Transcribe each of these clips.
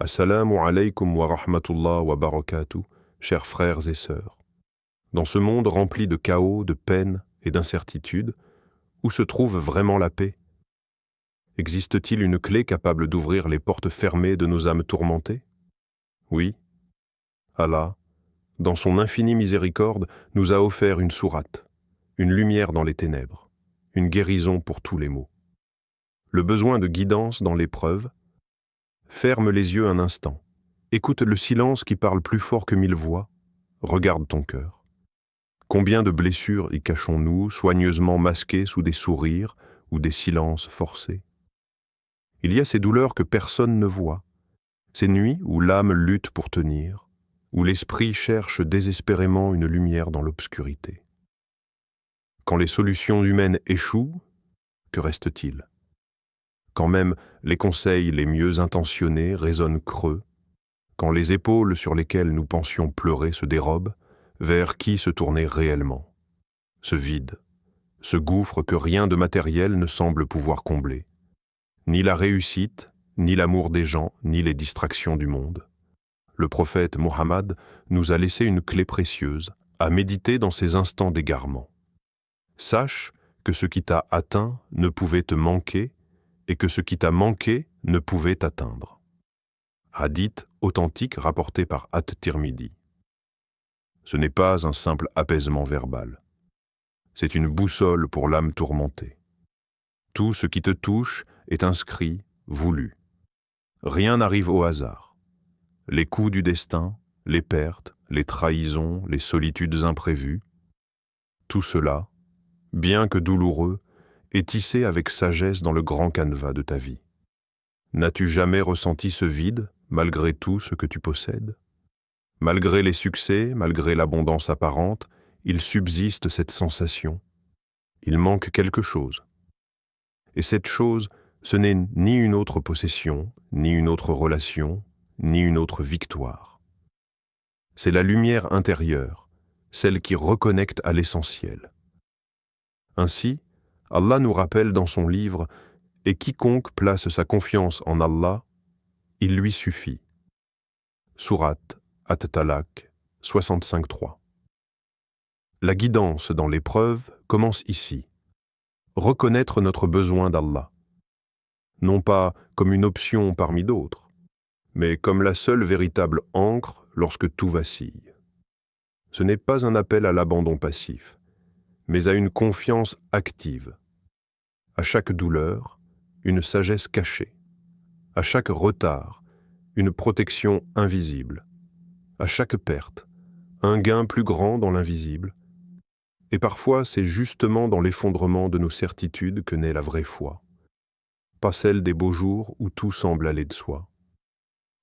Assalamu alaykum wa rahmatullah wa barakatuh, chers frères et sœurs. Dans ce monde rempli de chaos, de peine et d'incertitude, où se trouve vraiment la paix? Existe-t-il une clé capable d'ouvrir les portes fermées de nos âmes tourmentées? Oui, Allah, dans son infinie miséricorde, nous a offert une sourate, une lumière dans les ténèbres, une guérison pour tous les maux. Le besoin de guidance dans l'épreuve, ferme les yeux un instant, écoute le silence qui parle plus fort que 1000 voix, regarde ton cœur. Combien de blessures y cachons-nous, soigneusement masquées sous des sourires ou des silences forcés? Il y a ces douleurs que personne ne voit, ces nuits où l'âme lutte pour tenir, où l'esprit cherche désespérément une lumière dans l'obscurité. Quand les solutions humaines échouent, que reste-t-il? Quand même les conseils les mieux intentionnés résonnent creux, quand les épaules sur lesquelles nous pensions pleurer se dérobent, vers qui se tourner réellement? Ce vide, ce gouffre que rien de matériel ne semble pouvoir combler. Ni la réussite, ni l'amour des gens, ni les distractions du monde. Le prophète Mohammed nous a laissé une clé précieuse à méditer dans ces instants d'égarement. Sache que ce qui t'a atteint ne pouvait te manquer et que ce qui t'a manqué ne pouvait t'atteindre. Hadith authentique rapporté par At-Tirmidhi. Ce n'est pas un simple apaisement verbal. C'est une boussole pour l'âme tourmentée. Tout ce qui te touche est inscrit, voulu. Rien n'arrive au hasard. Les coups du destin, les pertes, les trahisons, les solitudes imprévues, tout cela, bien que douloureux, est tissé avec sagesse dans le grand canevas de ta vie. N'as-tu jamais ressenti ce vide, malgré tout ce que tu possèdes? Malgré les succès, malgré l'abondance apparente, il subsiste cette sensation. Il manque quelque chose. Et cette chose, ce n'est ni une autre possession, ni une autre relation, ni une autre victoire. C'est la lumière intérieure, celle qui reconnecte à l'essentiel. Ainsi, Allah nous rappelle dans son livre « Et quiconque place sa confiance en Allah, il lui suffit ». Sourate At-Talaq 65.3. La guidance dans l'épreuve commence ici. Reconnaître notre besoin d'Allah. Non pas comme une option parmi d'autres, mais comme la seule véritable ancre lorsque tout vacille. Ce n'est pas un appel à l'abandon passif, mais à une confiance active. À chaque douleur, une sagesse cachée. À chaque retard, une protection invisible. À chaque perte, un gain plus grand dans l'invisible. Et parfois, c'est justement dans l'effondrement de nos certitudes que naît la vraie foi. Pas celle des beaux jours où tout semble aller de soi,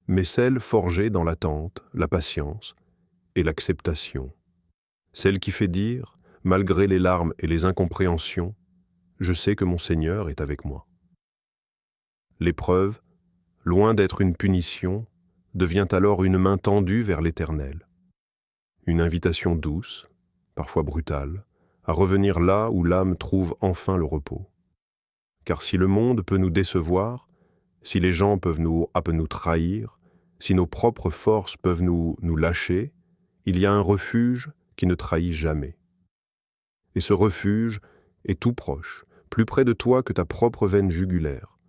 mais celle forgée dans l'attente, la patience et l'acceptation. Celle qui fait dire, malgré les larmes et les incompréhensions, « Je sais que mon Seigneur est avec moi ». L'épreuve, loin d'être une punition, devient alors une main tendue vers l'Éternel. Une invitation douce, parfois brutale, à revenir là où l'âme trouve enfin le repos. Car si le monde peut nous décevoir, si les gens peuvent nous trahir, si nos propres forces peuvent nous lâcher, il y a un refuge qui ne trahit jamais. Et ce refuge est tout proche, plus près de toi que ta propre veine jugulaire.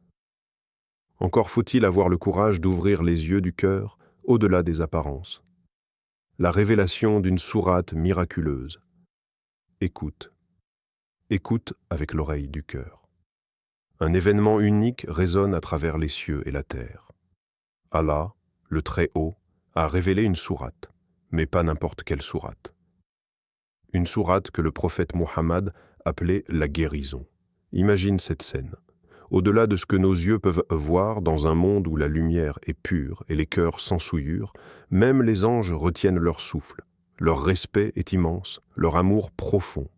Encore faut-il avoir le courage d'ouvrir les yeux du cœur au-delà des apparences. La révélation d'une sourate miraculeuse. Écoute. Écoute avec l'oreille du cœur. Un événement unique résonne à travers les cieux et la terre. Allah, le Très-Haut, a révélé une sourate, mais pas n'importe quelle sourate. Une sourate que le prophète Mohammed appelait la guérison. Imagine cette scène. Au-delà de ce que nos yeux peuvent voir dans un monde où la lumière est pure et les cœurs sans souillure, même les anges retiennent leur souffle. Leur respect est immense, leur amour profond.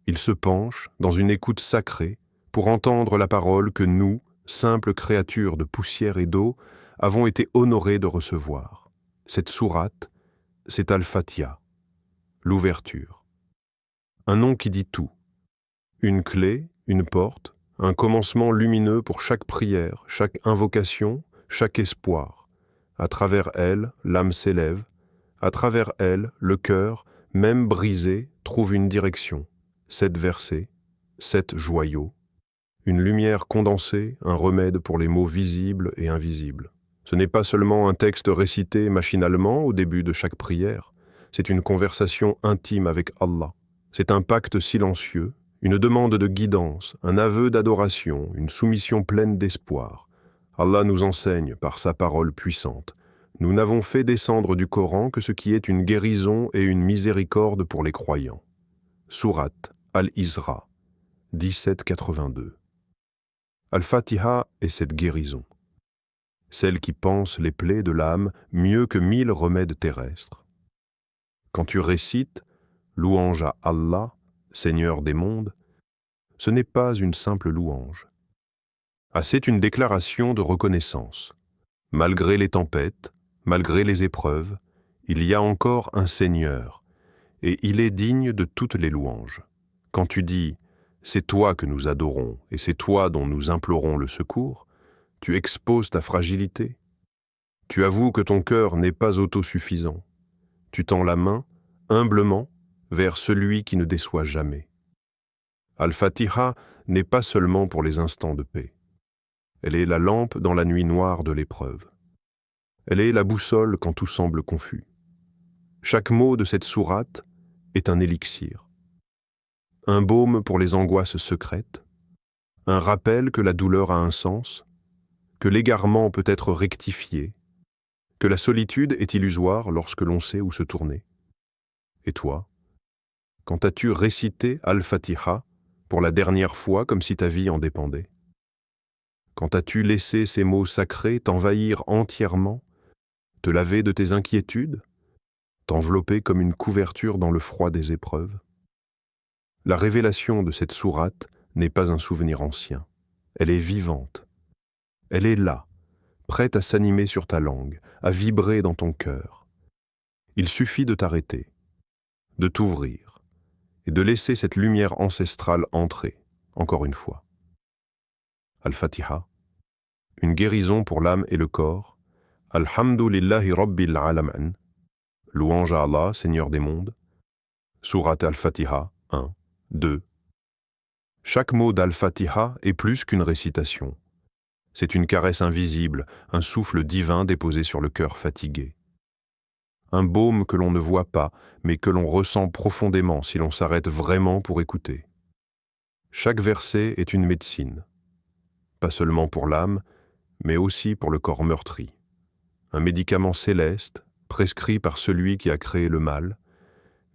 Ils se penchent, dans une écoute sacrée, pour entendre la parole que nous, simples créatures de poussière et d'eau, avons été honorés de recevoir. Cette sourate, c'est Al-Fatiha, l'ouverture. Un nom qui dit tout. Une clé, une porte, un commencement lumineux pour chaque prière, chaque invocation, chaque espoir. À travers elle, l'âme s'élève. À travers elle, le cœur, même brisé, trouve une direction. 7 versets, 7 joyaux. Une lumière condensée, un remède pour les mots visibles et invisibles. Ce n'est pas seulement un texte récité machinalement au début de chaque prière, c'est une conversation intime avec Allah. C'est un pacte silencieux, une demande de guidance, un aveu d'adoration, une soumission pleine d'espoir. Allah nous enseigne par sa parole puissante. Nous n'avons fait descendre du Coran que ce qui est une guérison et une miséricorde pour les croyants. Sourate Al-Isra, 1782. Al-Fatiha est cette guérison, celle qui panse les plaies de l'âme mieux que 1000 remèdes terrestres. Quand tu récites « Louange à Allah, Seigneur des mondes », ce n'est pas une simple louange. Ah, c'est une déclaration de reconnaissance. Malgré les tempêtes, malgré les épreuves, il y a encore un Seigneur, et il est digne de toutes les louanges. Quand tu dis « C'est toi que nous adorons et c'est toi dont nous implorons le secours », tu exposes ta fragilité. Tu avoues que ton cœur n'est pas autosuffisant. Tu tends la main, humblement, vers celui qui ne déçoit jamais. Al-Fatiha n'est pas seulement pour les instants de paix. Elle est la lampe dans la nuit noire de l'épreuve. Elle est la boussole quand tout semble confus. Chaque mot de cette sourate est un élixir. Un baume pour les angoisses secrètes, un rappel que la douleur a un sens, que l'égarement peut être rectifié, que la solitude est illusoire lorsque l'on sait où se tourner. Et toi, quand as-tu récité Al-Fatiha pour la dernière fois comme si ta vie en dépendait? Quand as-tu laissé ces mots sacrés t'envahir entièrement, te laver de tes inquiétudes, t'envelopper comme une couverture dans le froid des épreuves? La révélation de cette sourate n'est pas un souvenir ancien. Elle est vivante. Elle est là, prête à s'animer sur ta langue, à vibrer dans ton cœur. Il suffit de t'arrêter, de t'ouvrir et de laisser cette lumière ancestrale entrer, encore une fois. Al-Fatiha, une guérison pour l'âme et le corps. Alhamdulillahi Rabbil Alamin, louange à Allah, Seigneur des mondes. Sourate Al-Fatiha 1, 2. Chaque mot d'Al-Fatiha est plus qu'une récitation. C'est une caresse invisible, un souffle divin déposé sur le cœur fatigué. Un baume que l'on ne voit pas, mais que l'on ressent profondément si l'on s'arrête vraiment pour écouter. Chaque verset est une médecine, pas seulement pour l'âme, mais aussi pour le corps meurtri. Un médicament céleste, prescrit par celui qui a créé le mal,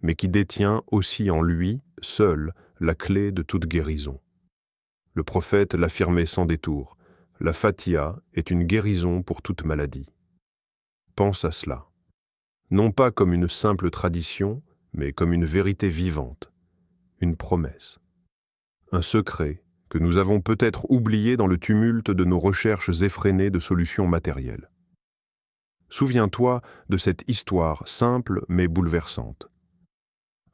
mais qui détient aussi en lui, seul, la clé de toute guérison. Le prophète l'affirmait sans détour. La Fatiha est une guérison pour toute maladie. Pense à cela. Non pas comme une simple tradition, mais comme une vérité vivante, une promesse. Un secret que nous avons peut-être oublié dans le tumulte de nos recherches effrénées de solutions matérielles. Souviens-toi de cette histoire simple mais bouleversante.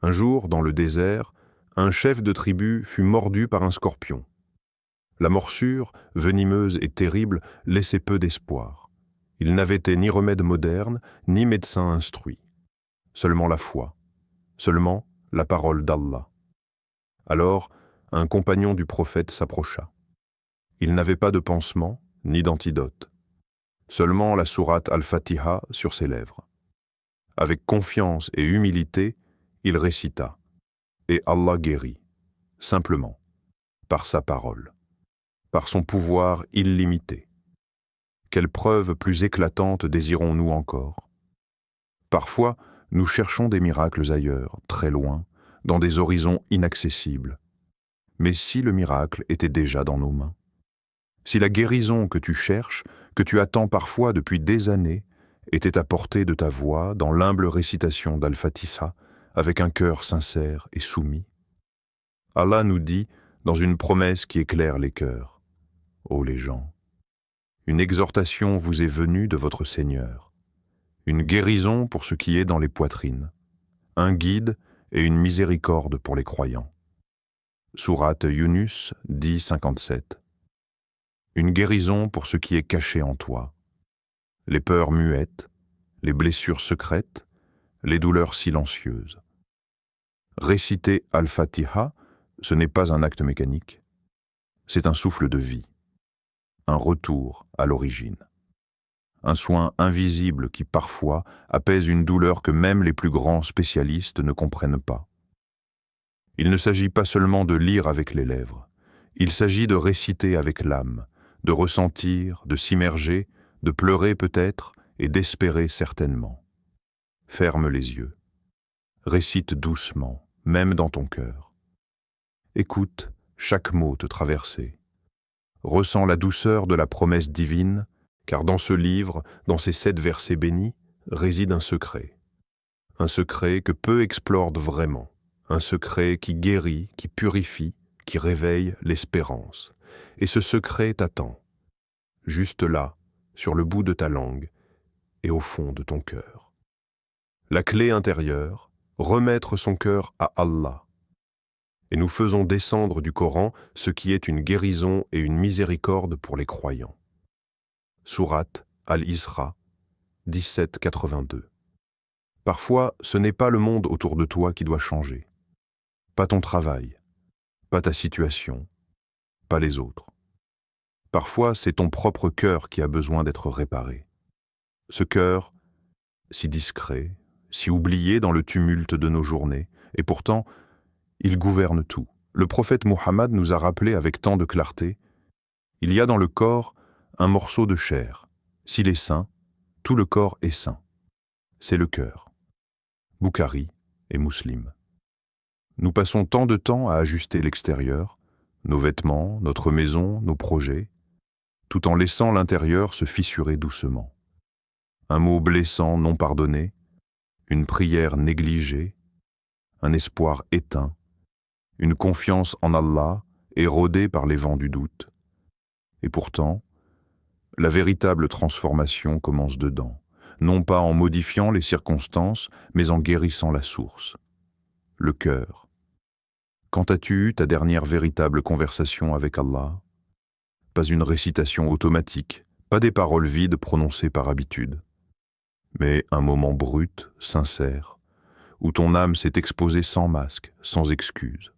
Un jour, dans le désert, un chef de tribu fut mordu par un scorpion. La morsure, venimeuse et terrible, laissait peu d'espoir. Il n'avait été ni remède moderne, ni médecin instruit. Seulement la foi, seulement la parole d'Allah. Alors, un compagnon du prophète s'approcha. Il n'avait pas de pansement, ni d'antidote. Seulement la sourate Al-Fatiha sur ses lèvres. Avec confiance et humilité, il récita. Et Allah guérit, simplement, par sa parole, par son pouvoir illimité. Quelle preuve plus éclatante désirons-nous encore? Parfois, nous cherchons des miracles ailleurs, très loin, dans des horizons inaccessibles. Mais si le miracle était déjà dans nos mains? Si la guérison que tu cherches, que tu attends parfois depuis des années, était à portée de ta voix dans l'humble récitation d'Al-Fatiha, avec un cœur sincère et soumis? Allah nous dit, dans une promesse qui éclaire les cœurs, « Ô les gens, une exhortation vous est venue de votre Seigneur, une guérison pour ce qui est dans les poitrines, un guide et une miséricorde pour les croyants. » Sourate Yunus 10, 57. Une guérison pour ce qui est caché en toi, les peurs muettes, les blessures secrètes, les douleurs silencieuses. Réciter Al-Fatiha, ce n'est pas un acte mécanique, c'est un souffle de vie, un retour à l'origine. Un soin invisible qui parfois apaise une douleur que même les plus grands spécialistes ne comprennent pas. Il ne s'agit pas seulement de lire avec les lèvres, il s'agit de réciter avec l'âme, de ressentir, de s'immerger, de pleurer peut-être et d'espérer certainement. Ferme les yeux. Récite doucement, même dans ton cœur. Écoute chaque mot te traverser. Ressens la douceur de la promesse divine, car dans ce livre, dans ces 7 versets bénis, réside un secret. Un secret que peu explorent vraiment. Un secret qui guérit, qui purifie, qui réveille l'espérance. Et ce secret t'attend, juste là, sur le bout de ta langue et au fond de ton cœur. La clé intérieure, remettre son cœur à Allah. Et nous faisons descendre du Coran ce qui est une guérison et une miséricorde pour les croyants. Sourate Al-Isra 1782. Parfois, ce n'est pas le monde autour de toi qui doit changer. Pas ton travail, pas ta situation, pas les autres. Parfois, c'est ton propre cœur qui a besoin d'être réparé. Ce cœur, si discret, si oublié dans le tumulte de nos journées, et pourtant, il gouverne tout. Le prophète Muhammad nous a rappelé avec tant de clarté, il y a dans le corps un morceau de chair. S'il est sain, tout le corps est sain. C'est le cœur. Bukhari et Muslim. Nous passons tant de temps à ajuster l'extérieur, nos vêtements, notre maison, nos projets, tout en laissant l'intérieur se fissurer doucement. Un mot blessant non pardonné, une prière négligée, un espoir éteint, une confiance en Allah érodée par les vents du doute. Et pourtant, la véritable transformation commence dedans, non pas en modifiant les circonstances, mais en guérissant la source, le cœur. Quand as-tu eu ta dernière véritable conversation avec Allah? Pas une récitation automatique, pas des paroles vides prononcées par habitude, mais un moment brut, sincère, où ton âme s'est exposée sans masque, sans excuse.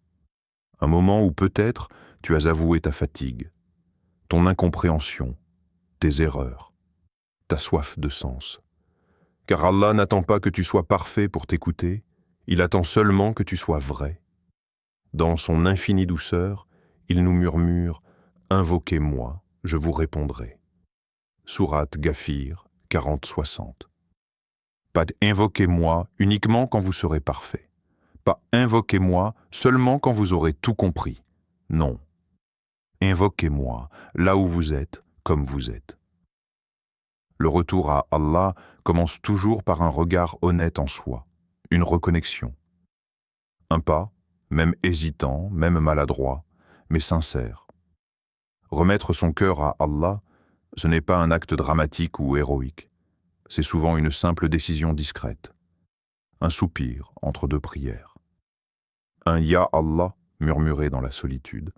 Un moment où peut-être tu as avoué ta fatigue, ton incompréhension, tes erreurs, ta soif de sens. Car Allah n'attend pas que tu sois parfait pour t'écouter, il attend seulement que tu sois vrai. Dans son infinie douceur, il nous murmure « Invoquez-moi, je vous répondrai ». Sourate Ghafir 40-60. Pas d'« invoquez-moi uniquement quand vous serez parfait ». Pas « invoquez-moi seulement quand vous aurez tout compris ». Non. Invoquez-moi là où vous êtes, comme vous êtes. Le retour à Allah commence toujours par un regard honnête en soi, une reconnexion. Un pas, même hésitant, même maladroit, mais sincère. Remettre son cœur à Allah, ce n'est pas un acte dramatique ou héroïque. C'est souvent une simple décision discrète. Un soupir entre 2 prières. Un « Ya Allah » murmuré dans la solitude.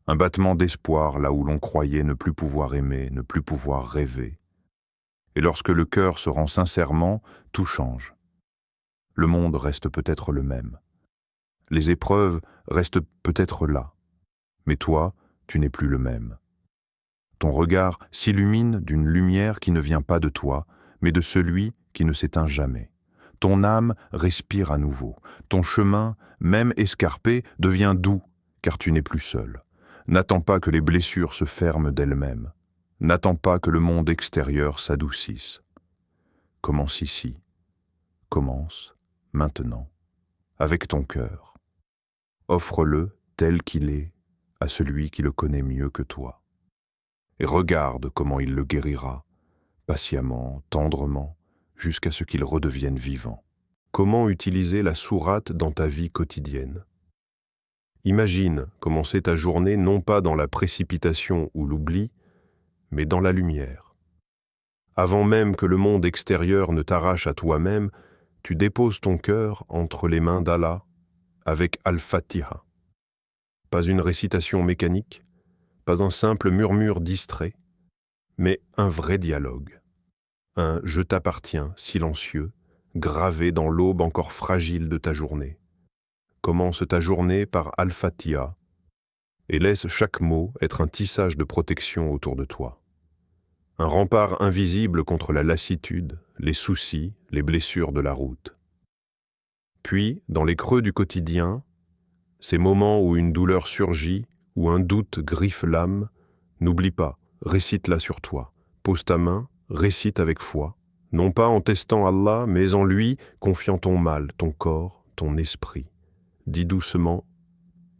Un battement d'espoir là où l'on croyait ne plus pouvoir aimer, ne plus pouvoir rêver. Et lorsque le cœur se rend sincèrement, tout change. Le monde reste peut-être le même. Les épreuves restent peut-être là. Mais toi, tu n'es plus le même. Ton regard s'illumine d'une lumière qui ne vient pas de toi, mais de celui qui ne s'éteint jamais. Ton âme respire à nouveau. Ton chemin, même escarpé, devient doux, car tu n'es plus seul. N'attends pas que les blessures se ferment d'elles-mêmes. N'attends pas que le monde extérieur s'adoucisse. Commence ici. Commence maintenant, avec ton cœur. Offre-le tel qu'il est à celui qui le connaît mieux que toi. Et regarde comment il le guérira, patiemment, tendrement, jusqu'à ce qu'il redevienne vivant. Comment utiliser la sourate dans ta vie quotidienne? Imagine commencer ta journée non pas dans la précipitation ou l'oubli, mais dans la lumière. Avant même que le monde extérieur ne t'arrache à toi-même, tu déposes ton cœur entre les mains d'Allah avec Al-Fatiha. Pas une récitation mécanique, pas un simple murmure distrait, mais un vrai dialogue. un « je t'appartiens » silencieux, gravé dans l'aube encore fragile de ta journée. Commence ta journée par Al-Fatiha et laisse chaque mot être un tissage de protection autour de toi. Un rempart invisible contre la lassitude, les soucis, les blessures de la route. Puis, dans les creux du quotidien, ces moments où une douleur surgit, où un doute griffe l'âme, n'oublie pas, récite-la sur toi. Pose ta main, récite avec foi, non pas en testant Allah, mais en lui, confiant ton mal, ton corps, ton esprit. Dis doucement,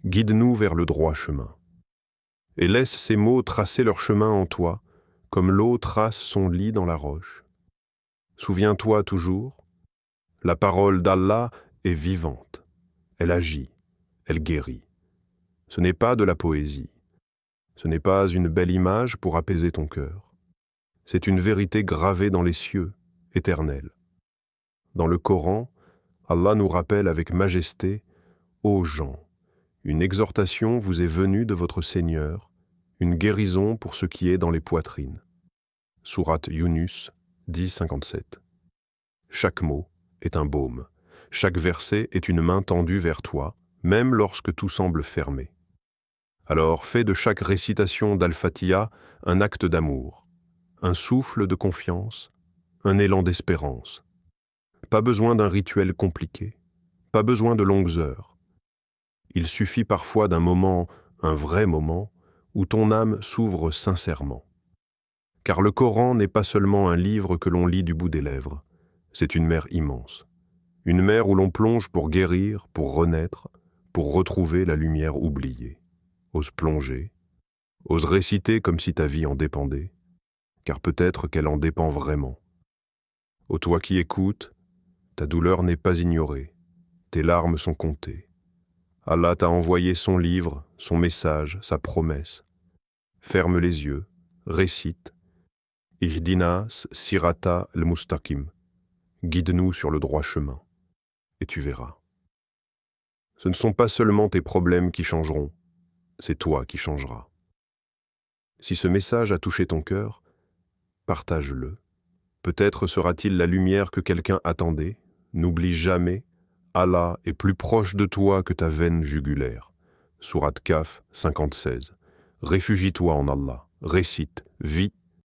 guide-nous vers le droit chemin. Et laisse ces mots tracer leur chemin en toi, comme l'eau trace son lit dans la roche. Souviens-toi toujours, la parole d'Allah est vivante, elle agit, elle guérit. Ce n'est pas de la poésie, ce n'est pas une belle image pour apaiser ton cœur. C'est une vérité gravée dans les cieux, éternelle. Dans le Coran, Allah nous rappelle avec majesté « Ô gens, une exhortation vous est venue de votre Seigneur, une guérison pour ce qui est dans les poitrines. » Sourate Yunus 10,57. Chaque mot est un baume, chaque verset est une main tendue vers toi, même lorsque tout semble fermé. Alors fais de chaque récitation d'Al-Fatiha un acte d'amour, un souffle de confiance, un élan d'espérance. Pas besoin d'un rituel compliqué, pas besoin de longues heures. Il suffit parfois d'un moment, un vrai moment, où ton âme s'ouvre sincèrement. Car le Coran n'est pas seulement un livre que l'on lit du bout des lèvres, c'est une mer immense. Une mer où l'on plonge pour guérir, pour renaître, pour retrouver la lumière oubliée. Ose plonger, ose réciter comme si ta vie en dépendait, car peut-être qu'elle en dépend vraiment. Ô toi qui écoutes, ta douleur n'est pas ignorée, tes larmes sont comptées. Allah t'a envoyé son livre, son message, sa promesse. Ferme les yeux, récite. Ihdinas sirata al-mustaqim. Guide-nous sur le droit chemin, et tu verras. Ce ne sont pas seulement tes problèmes qui changeront, c'est toi qui changeras. Si ce message a touché ton cœur, partage-le. Peut-être sera-t-il la lumière que quelqu'un attendait. N'oublie jamais, Allah est plus proche de toi que ta veine jugulaire. Sourate Kaf 50-16. Réfugie-toi en Allah, récite, vis